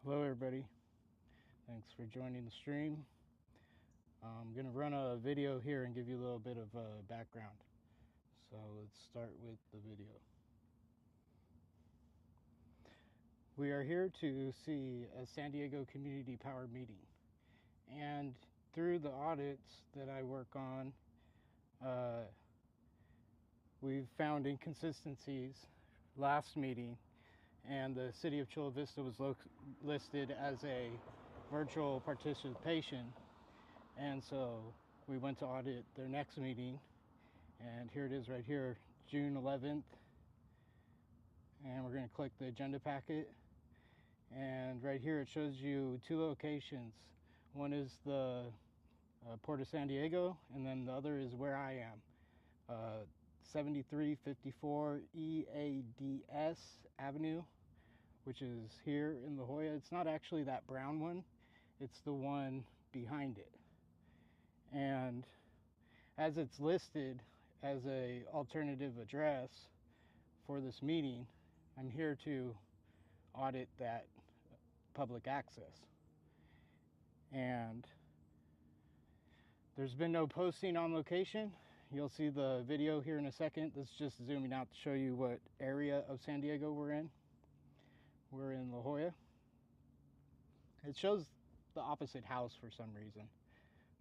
Hello everybody, thanks for joining the stream. I'm going to run a video here and give you a little bit of background. So let's start with the video. We are here to see a San Diego Community Power meeting, and through the audits that I work on, we've found inconsistencies. Last meeting, and the city of Chula Vista was listed as a virtual participation, and so we went to audit their next meeting, and here it is right here, June 11th, and we're going to click the agenda packet, and right here it shows you two locations. One is the Port of San Diego, and then the other is where I am, 7354 EADS Avenue, which is here in La Jolla. It's not actually that brown one, it's the one behind it. And as it's listed as a alternative address for this meeting, I'm here to audit that public access. And there's been no posting on location. You'll see the video here in a second. This is just zooming out to show you what area of San Diego we're in. We're in La Jolla. It shows the opposite house for some reason,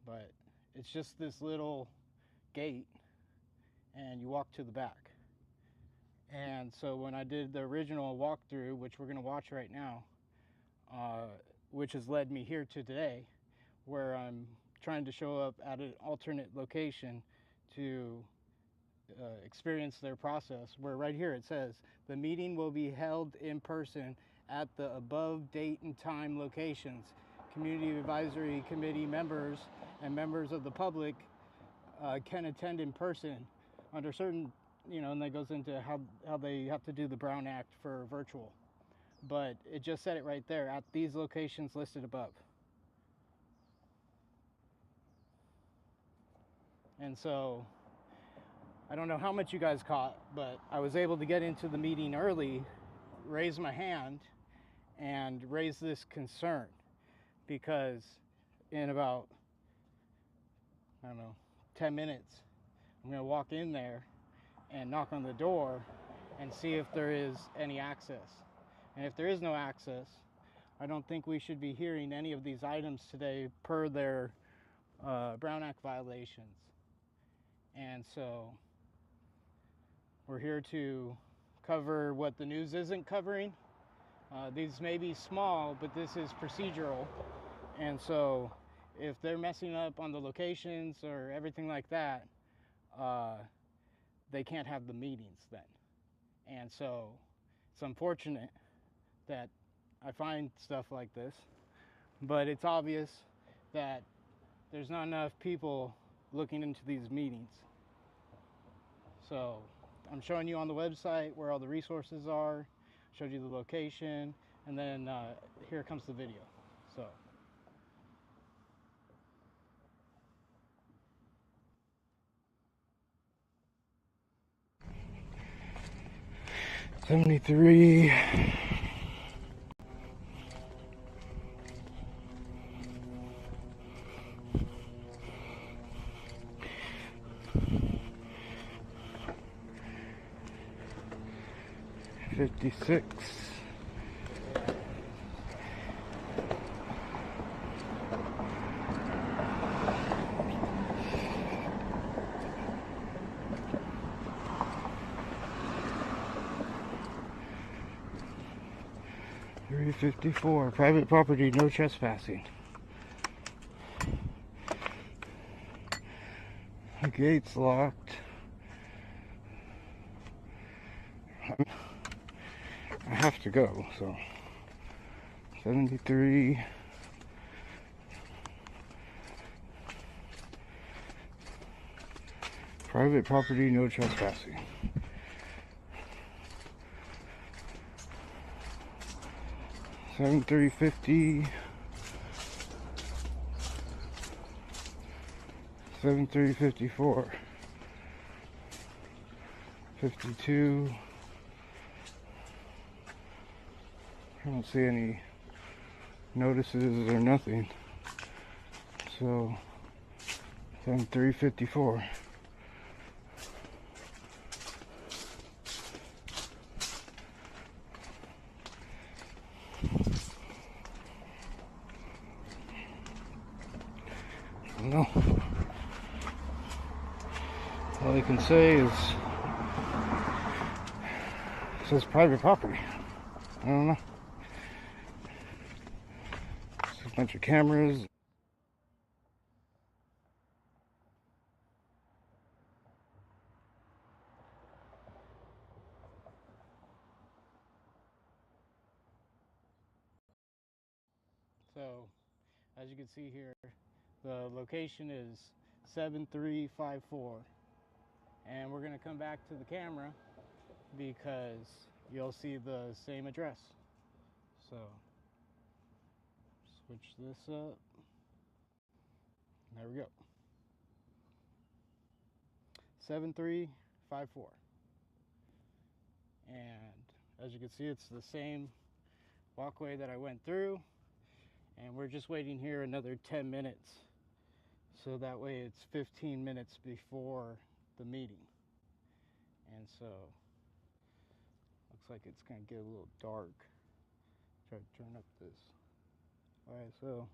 but it's just this little gate and you walk to the back. And so when I did the original walkthrough, which we're going to watch right now, which has led me here to today, where I'm trying to show up at an alternate location to experience their process, where right here it says the meeting will be held in person at the above date and time locations. Community Advisory Committee members and members of the public can attend in person under certain, and that goes into how they have to do the Brown Act for virtual. But it just said it right there, at these locations listed above. And so I don't know how much you guys caught, but I was able to get into the meeting early, raise my hand, and raise this concern, because in about, 10 minutes, I'm going to walk in there and knock on the door and see if there is any access. And if there is no access, I don't think we should be hearing any of these items today per their Brown Act violations. And so we're here to cover what the news isn't covering. These may be small, but this is procedural. And so if they're messing up on the locations or everything like that, they can't have the meetings then. And so it's unfortunate that I find stuff like this, but it's obvious that there's not enough people looking into these meetings. So I'm showing you on the website where all the resources are, showed you the location, and then here comes the video. So 73. $56. $354. Private property, no trespassing. The gate's locked. I have to go, so 73. Private property, no trespassing. 7350. 7354. 52. I don't see any notices or nothing. So, it's on 354. No. All I can say is it says private property. I don't know. It's a bunch of cameras. So, as you can see here, the location is 7354. And we're going to come back to the camera because you'll see the same address. So, switch this up. There we go. 7354. And as you can see, it's the same walkway that I went through. And we're just waiting here another 10 minutes. So that way it's 15 minutes before the meeting. And so, looks like it's going to get a little dark. Try to turn up this. Alright, so.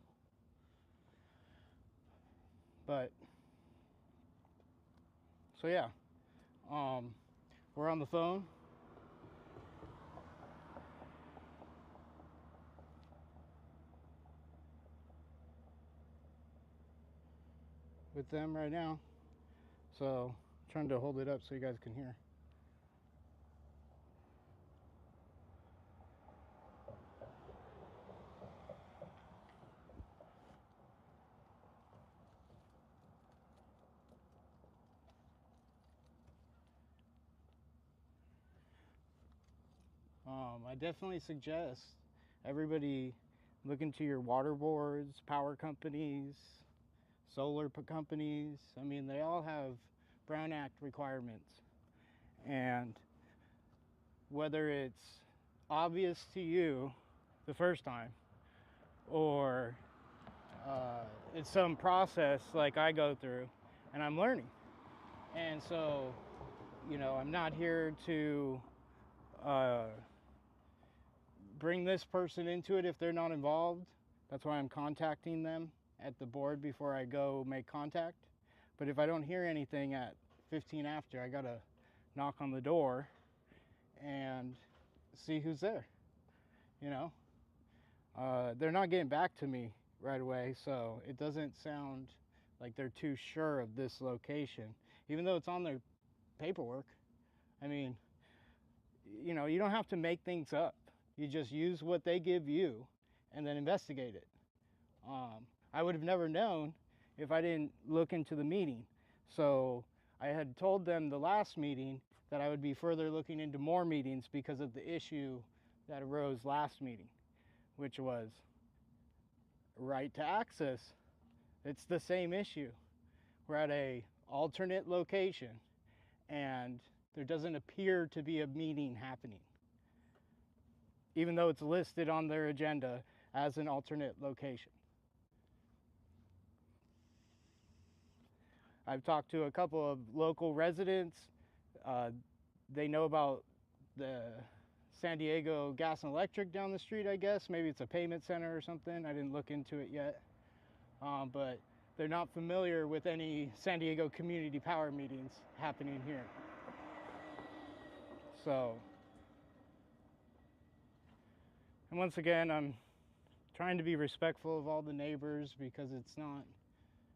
So yeah. We're on the phone. With them right now. So, I'm trying to hold it up so you guys can hear. I definitely suggest everybody look into your water boards, power companies, solar companies. I mean, they all have Brown Act requirements. And whether it's obvious to you the first time or it's some process like I go through and I'm learning. And so, you know, I'm not here to bring this person into it if they're not involved. That's why I'm contacting them at the board before I go make contact. But if I don't hear anything at 15 after, I gotta knock on the door and see who's there. You know, they're not getting back to me right away, so it doesn't sound like they're too sure of this location, even though it's on their paperwork. I mean, you know, you don't have to make things up. You just use what they give you and then investigate it. I would have never known if I didn't look into the meeting. So I had told them the last meeting that I would be further looking into more meetings because of the issue that arose last meeting, which was right to access. It's the same issue. We're at a alternate location and there doesn't appear to be a meeting happening, even though it's listed on their agenda as an alternate location. I've talked to a couple of local residents. They know about the San Diego Gas and Electric down the street, I guess. Maybe it's a payment center or something. I didn't look into it yet. But they're not familiar with any San Diego community power meetings happening here. So, and once again, I'm trying to be respectful of all the neighbors because it's not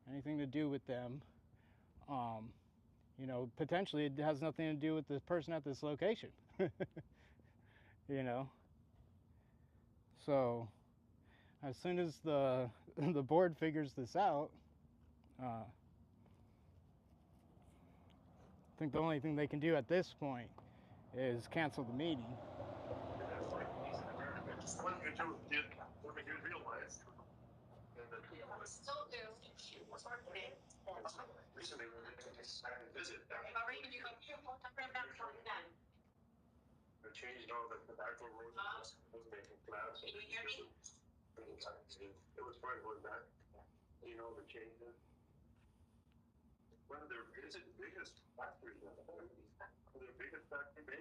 anything to do with them. You know, potentially it has nothing to do with the person at this location. You know, so as soon as the board figures this out, I think the only thing they can do at this point is cancel the meeting. It was probably going back, you know, the changes. One of their biggest factories, their biggest factory.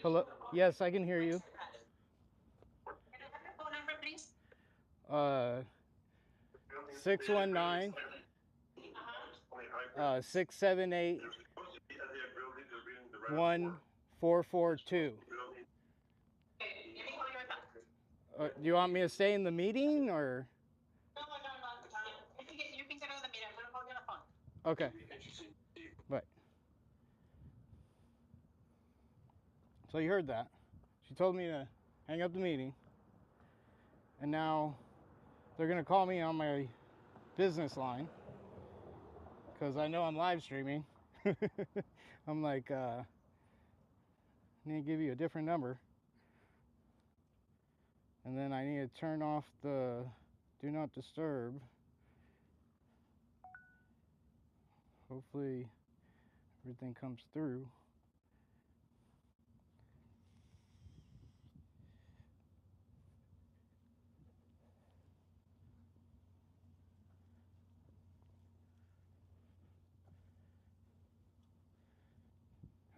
Hello? Yes, I can hear you. Can I have your phone number, please? 619 678 1442. Let me call you right back. Do you want me to stay in the meeting or? No. You can get out of the meeting. I'm gonna call you on the phone. Okay. Right. So you heard that. She told me to hang up the meeting. And now they're going to call me on my business line because I know I'm live streaming. I'm like, I need to give you a different number. And then I need to turn off the do not disturb. Hopefully everything comes through.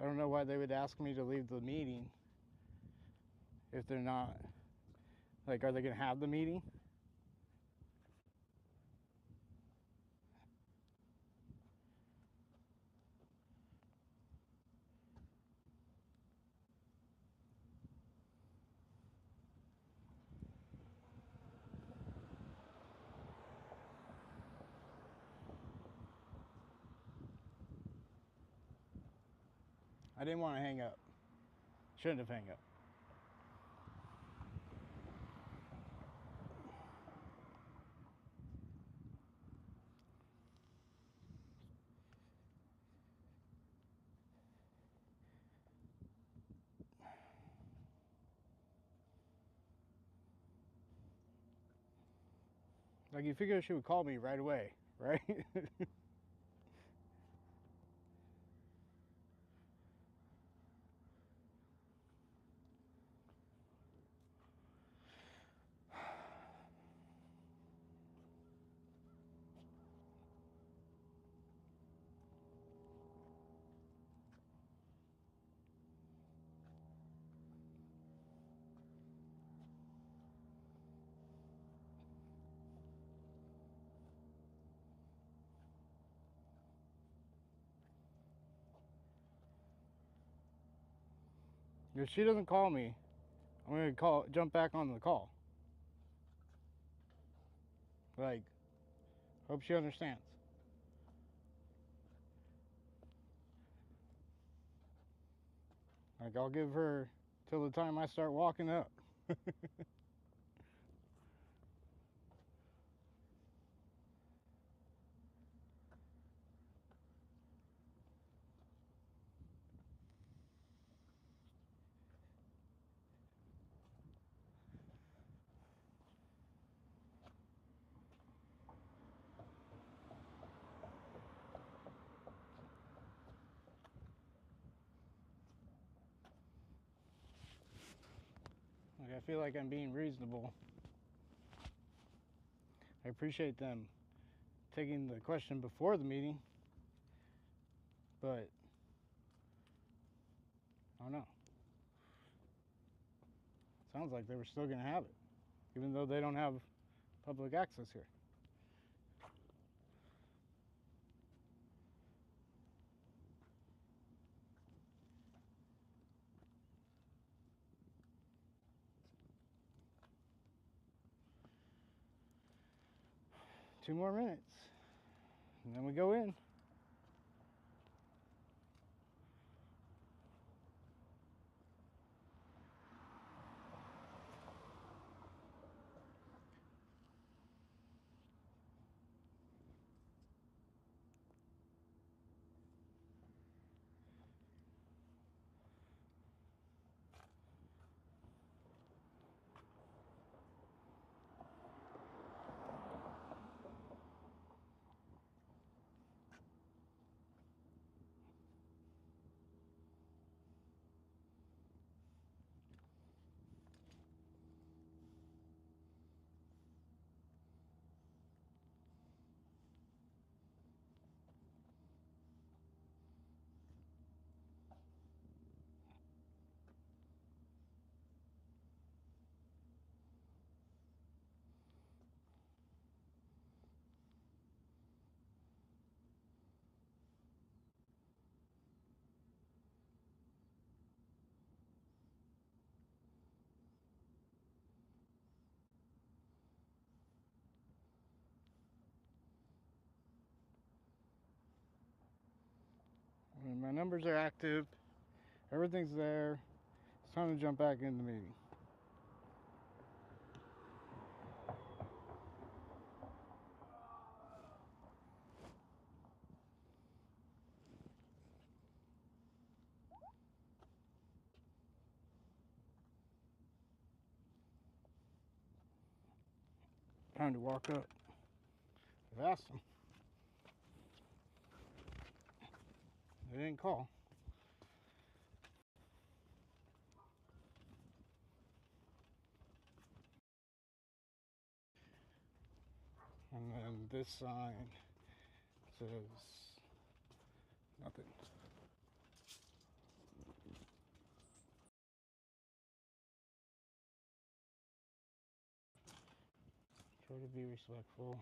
I don't know why they would ask me to leave the meeting if they're not, like, are they going to have the meeting? I didn't want to hang up. Shouldn't have hung up. Like, you figure she would call me right away, right? 'If she doesn't call me, I'm gonna jump back on the call. Like, hope she understands. Like, I'll give her till the time I start walking up. 'Like, I feel like I'm being reasonable. I appreciate them taking the question before the meeting, but I don't know. Sounds like they were still gonna have it, even though they don't have public access here. Two more minutes, and then we go in. My numbers are active. Everything's there. It's time to jump back in the meeting. Time to walk up. I've asked them. They didn't call. And then this sign says nothing. Try to be respectful.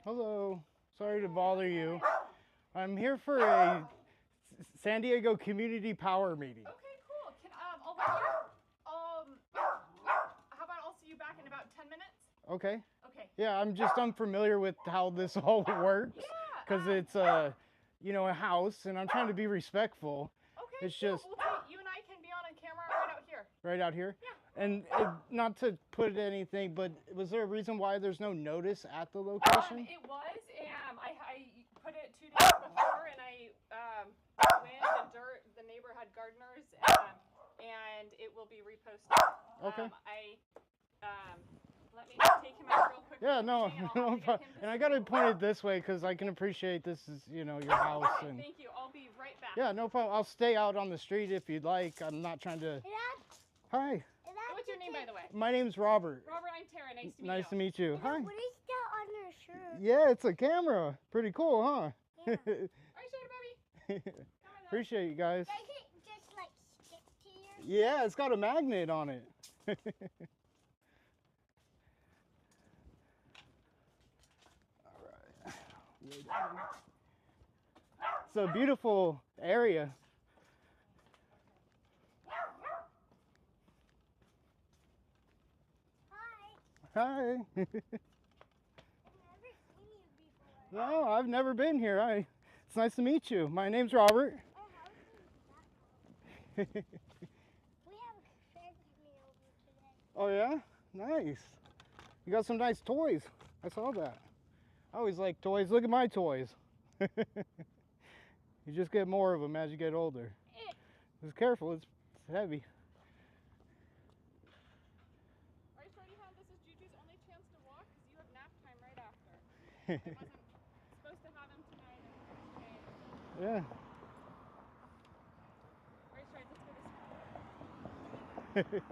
Hello, sorry to bother you. I'm here for a San Diego Community Power meeting. Okay, cool. Can over here? How about I'll see you back in about 10 minutes? Okay. Okay. Yeah, I'm just unfamiliar with how this all works Yeah. because it's you know, a house, and I'm trying to be respectful. Okay. It's cool. just You and I can be on camera right out here. right out here. Yeah. And not to put anything, but was there a reason why there's no notice at the location? It was. I put it 2 days before, and wind and dirt. The neighbor had gardeners, and it will be reposted. Okay. Let me just take him out real quick. Yeah, no, no problem. and I got to point it this way because I can appreciate this is, you know, your house. Okay, And thank you. I'll be right back. yeah, no problem. I'll stay out on the street if you'd like. I'm not trying to. Hi, What's your name, by the way? my name's Robert. Robert, I'm Tara. Nice to meet you. Nice to meet you. Hi. What is that on your shirt? Yeah, it's a camera. Pretty cool, huh? Yeah. All right, Shady Bobby. Appreciate you guys. Does it just like stick to your Yeah, it's got a magnet on it. All right. It's a beautiful area. Hi. Hi. I've never seen you before. No, I've never been here. It's nice to meet you. My name's Robert. Our house is that tall. We have a friend coming over today. Oh yeah? Nice. You got some nice toys. I saw that. I always like toys. Look at my toys. You just get more of them as you get older. Just careful, it's heavy. All right, Shorty Hound, this is Juju's only chance to walk because you have nap time right after. I wasn't supposed to have him tonight and today. Yeah. All right, Shorty, let's go this way.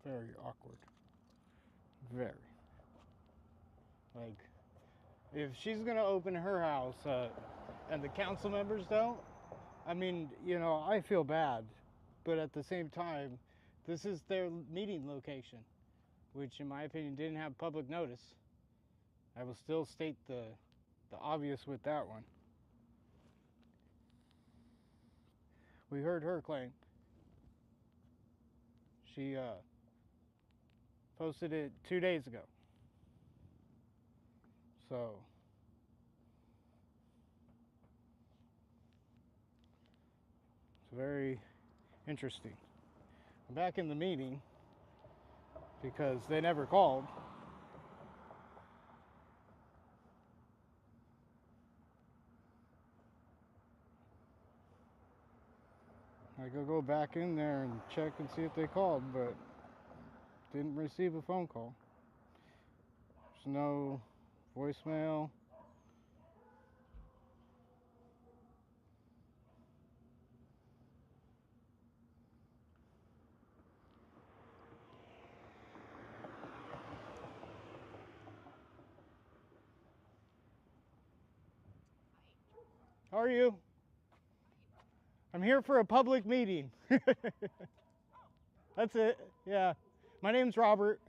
Very awkward. Very. Like, if she's gonna open her house and the council members don't, I mean, you know, I feel bad, but at the same time, this is their meeting location, which in my opinion didn't have public notice. I will still state the obvious with that one. We heard her claim. She posted it 2 days ago. So it's very interesting. I'm back in the meeting because they never called. I could go back in there and check and see if they called, but didn't receive a phone call. There's no voicemail. How are you? I'm here for a public meeting. That's it. Yeah. My name's Robert.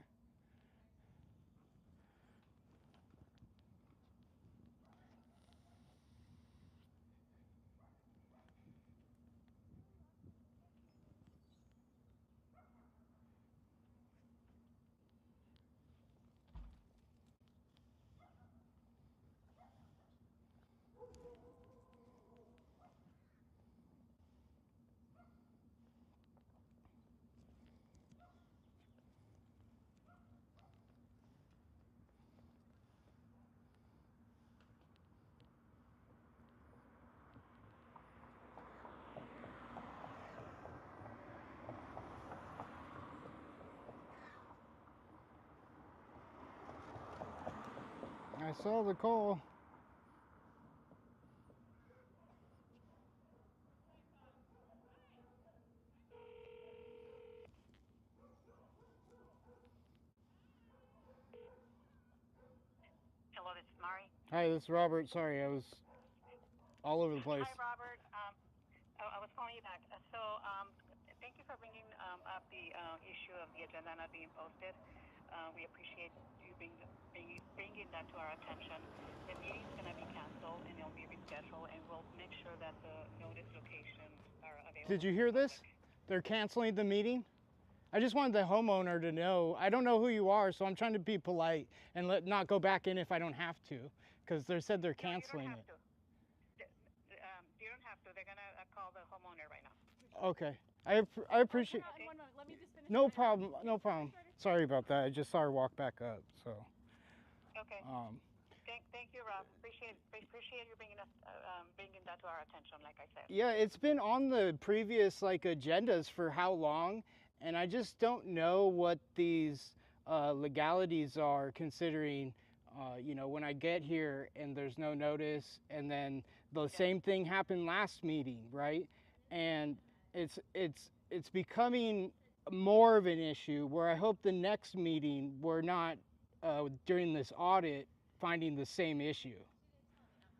I saw the call. Hello, this is Mari. Hi, this is Robert. Sorry, I was all over the place. Hi, Robert. I was calling you back. Thank you for bringing up the issue of the agenda not being posted. We appreciate you bringing that to our attention. The meeting's going to be canceled and it'll be rescheduled, and we'll make sure that the notice locations are available. Did you hear this? They're canceling the meeting. I just wanted the homeowner to know. I don't know who you are, so I'm trying to be polite and not go back in if I don't have to, because they said they're canceling it. You don't have to. They're going to call the homeowner right now. Okay. I appreciate. Hold on, let me just finish No my- problem. No problem. Sorry about that. I just saw her walk back up. So. Okay. Thank you, Rob. Appreciate you bringing that to our attention, like I said. Yeah, it's been on the previous agendas for how long, and I just don't know what these legalities are, considering when I get here and there's no notice, and then the same thing happened last meeting, right? And it's becoming more of an issue where I hope the next meeting we're not during this audit finding the same issue.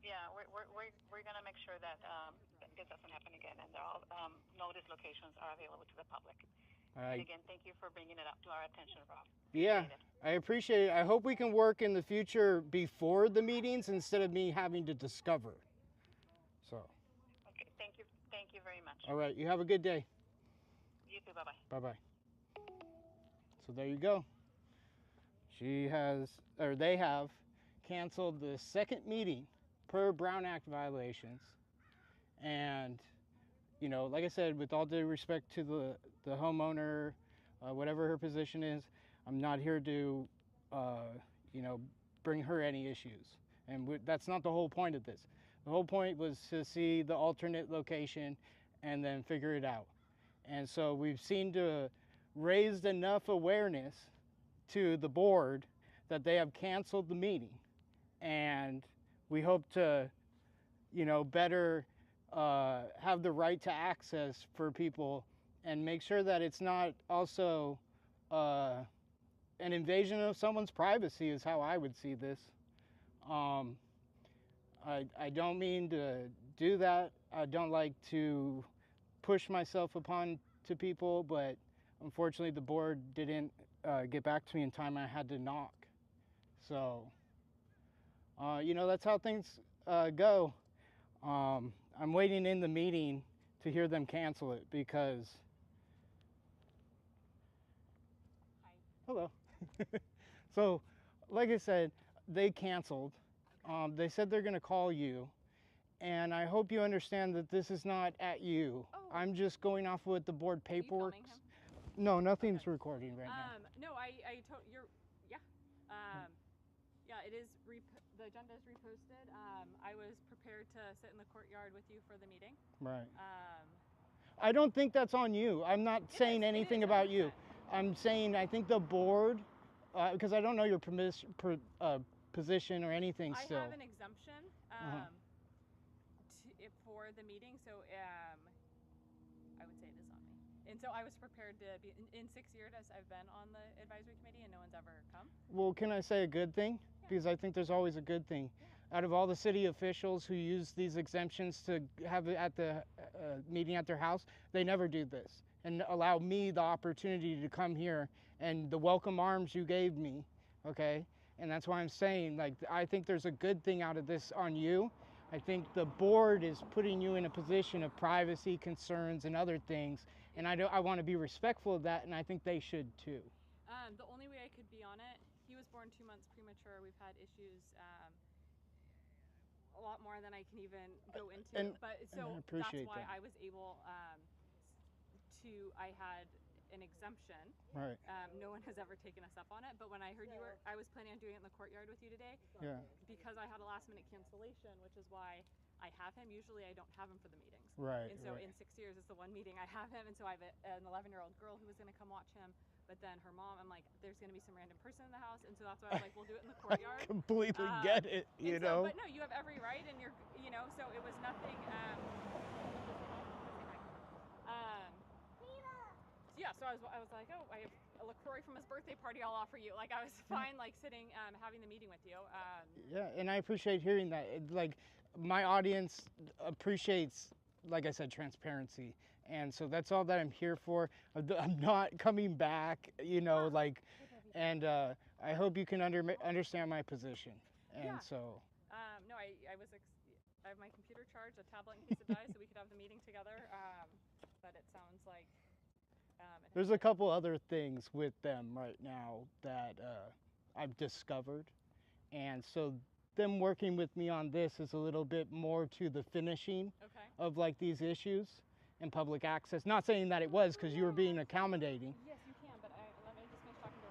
Yeah, we're gonna make sure that it doesn't happen again, and all notice locations are available to the public. And again, thank you for bringing it up to our attention, Rob. Yeah, I appreciate it. I hope we can work in the future before the meetings instead of me having to discover. So. Okay, thank you very much. All right, you have a good day. You too, bye-bye. Bye-bye. So there you go. They have canceled the second meeting per Brown Act violations. And, like I said, with all due respect to the homeowner, whatever her position is, I'm not here to, bring her any issues. And that's not the whole point of this. The whole point was to see the alternate location and then figure it out. And so we've seen to raised enough awareness to the board that they have canceled the meeting. And we hope to, better have the right to access for people and make sure that it's not also an invasion of someone's privacy is how I would see this. I don't mean to do that. I don't like to push myself upon to people, but unfortunately the board didn't get back to me in time. I had to knock. So, that's how things go. I'm waiting in the meeting to hear them cancel it because... Hi. Hello. So, like I said, they canceled. They said they're going to call you. And I hope you understand that this is not at you. Oh. I'm just going off what the board Are you paperwork. filming him? No, nothing's Okay. recording right now. No, yeah, it is, the agenda is reposted. I was prepared to sit in the courtyard with you for the meeting. Right. I don't think that's on you. I'm not saying anything about you. I'm saying I think the board, because I don't know your position or anything still. I have an exemption for the meeting, so I would say it is on me. And so I was prepared to be, in 6 years I've been on the advisory committee and no one's ever come. Well, can I say a good thing? Yeah. Because I think there's always a good thing. Yeah. Out of all the city officials who use these exemptions to have it at the meeting at their house, they never do this and allow me the opportunity to come here and the welcome arms you gave me, okay? And that's why I'm saying, like, I think there's a good thing out of this on you. I think the board is putting you in a position of privacy concerns and other things, and I want to be respectful of that, and I think they should too. The only way I could be on it, he was born 2 months premature. We've had issues a lot more than I can even go into. And that's why I was able I had an exemption. Right. No one has ever taken us up on it, but when I heard I was planning on doing it in the courtyard with you today. Yeah. Because I had a last minute cancellation, which is why I have him. Usually I don't have him for the meetings. Right. And so right. in 6 years, it's the one meeting I have him. And so I have an 11-year-old girl who was going to come watch him. But then her mom, I'm like, there's going to be some random person in the house. And so that's why I was like, we'll do it in the courtyard. I completely get it, you know. But no, you have every right. And so it was nothing. Yeah, so I was like, oh, I have a LaCroix from his birthday party I'll offer you. Like, I was fine, like, sitting, having the meeting with you. Yeah, and I appreciate hearing that. Like, my audience appreciates, like I said, transparency. And so that's all that I'm here for. I'm not coming back, and I hope you can understand my position. And yeah. So. No, I have my computer charged, a tablet in case it dies, so we could have the meeting together. But it sounds like. There's a couple other things with them right now that I've discovered. And so them working with me on this is a little bit more to the finishing of like these issues and public access. Not saying that it was because you were being accommodating. Yes, you can, but let me just finish talking to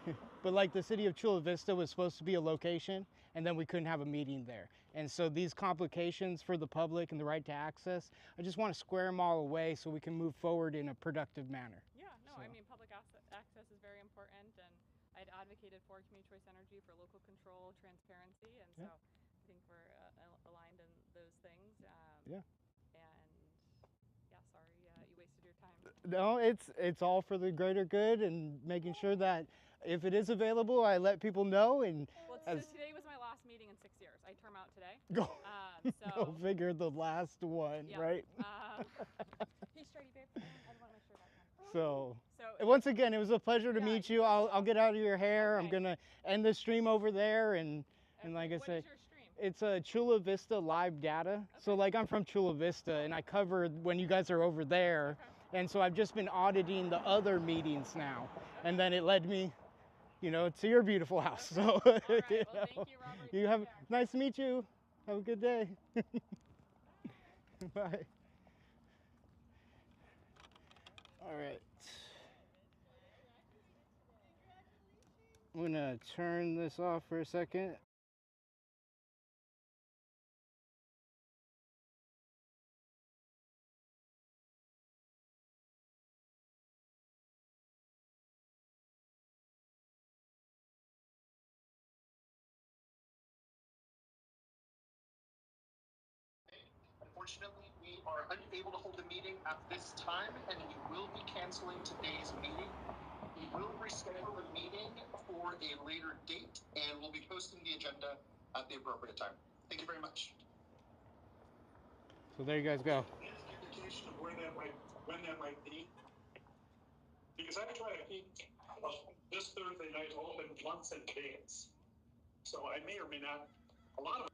Robert. But like the city of Chula Vista was supposed to be a location and then we couldn't have a meeting there. And so these complications for the public and the right to access, I just want to square them all away so we can move forward in a productive manner. Yeah, no, so. I mean, public access is very important, and I'd advocated for community choice energy, for local control, transparency, and so I think we're aligned in those things. Yeah. And yeah, sorry you wasted your time. No, it's all for the greater good and making sure that if it is available, I let people know. And so today was my last meeting in 6 years. I term out today. Go. So Go figure, the last one, yeah. right? Hey, Strady, babe. I want to make sure about that. So once again, it was a pleasure to meet you. I'll get out of your hair. Okay. I'm gonna end the stream over there, and like I said, what is your stream? It's a Chula Vista live data. Okay. So like I'm from Chula Vista, and I cover when you guys are over there, and so I've just been auditing the other meetings now, and then it led me, to your beautiful house. So All right. Well, thank you, Robert. You have nice to meet you. Have a good day. Bye. All right. I'm gonna turn this off for a second. Unfortunately, we are unable to hold the meeting at this time, and we will be canceling today's meeting. agenda at the appropriate time. Thank you very much. So there you guys go. Any indication of when that might be? Because I try to keep this Thursday night open once in advance. So I may or may not, a lot of.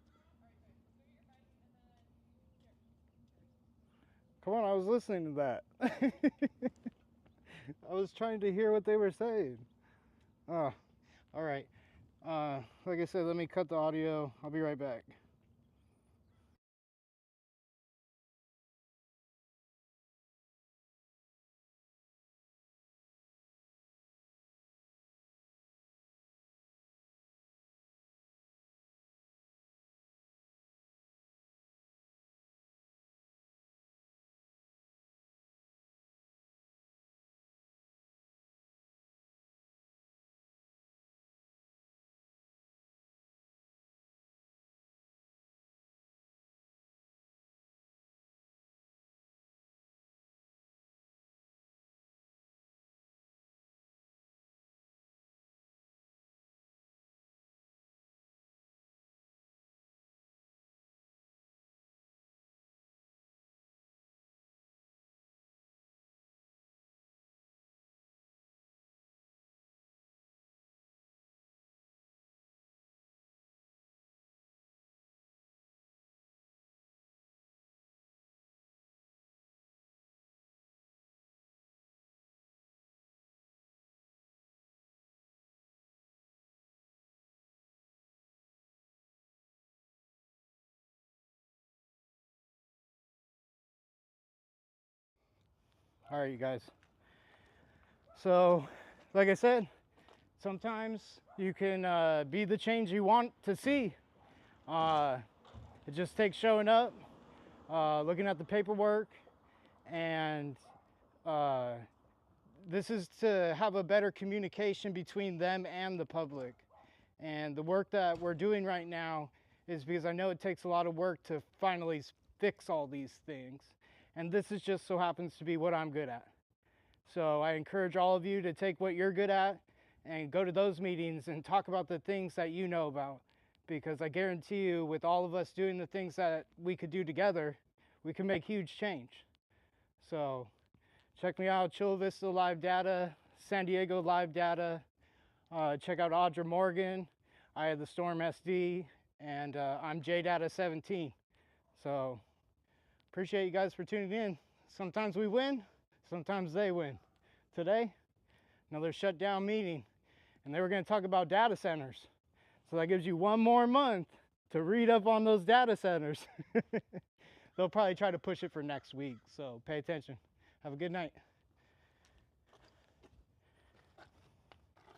Come on, I was listening to that. I was trying to hear what they were saying. Oh, all right. Like I said, let me cut the audio. I'll be right back. All right, you guys. So, like I said, sometimes you can be the change you want to see. It just takes showing up, looking at the paperwork, and this is to have a better communication between them and the public. And the work that we're doing right now is because I know it takes a lot of work to finally fix all these things. And this is just so happens to be what I'm good at. So I encourage all of you to take what you're good at and go to those meetings and talk about the things that you know about. Because I guarantee you, with all of us doing the things that we could do together, we can make huge change. So check me out, Chula Vista Live Data, San Diego Live Data. Check out Audra Morgan. I have the Storm SD, and I'm Jdata17. So appreciate you guys for tuning in. Sometimes we win, sometimes they win. Today, another shutdown meeting, and they were going to talk about data centers. So that gives you one more month to read up on those data centers. They'll probably try to push it for next week, so pay attention. Have a good night.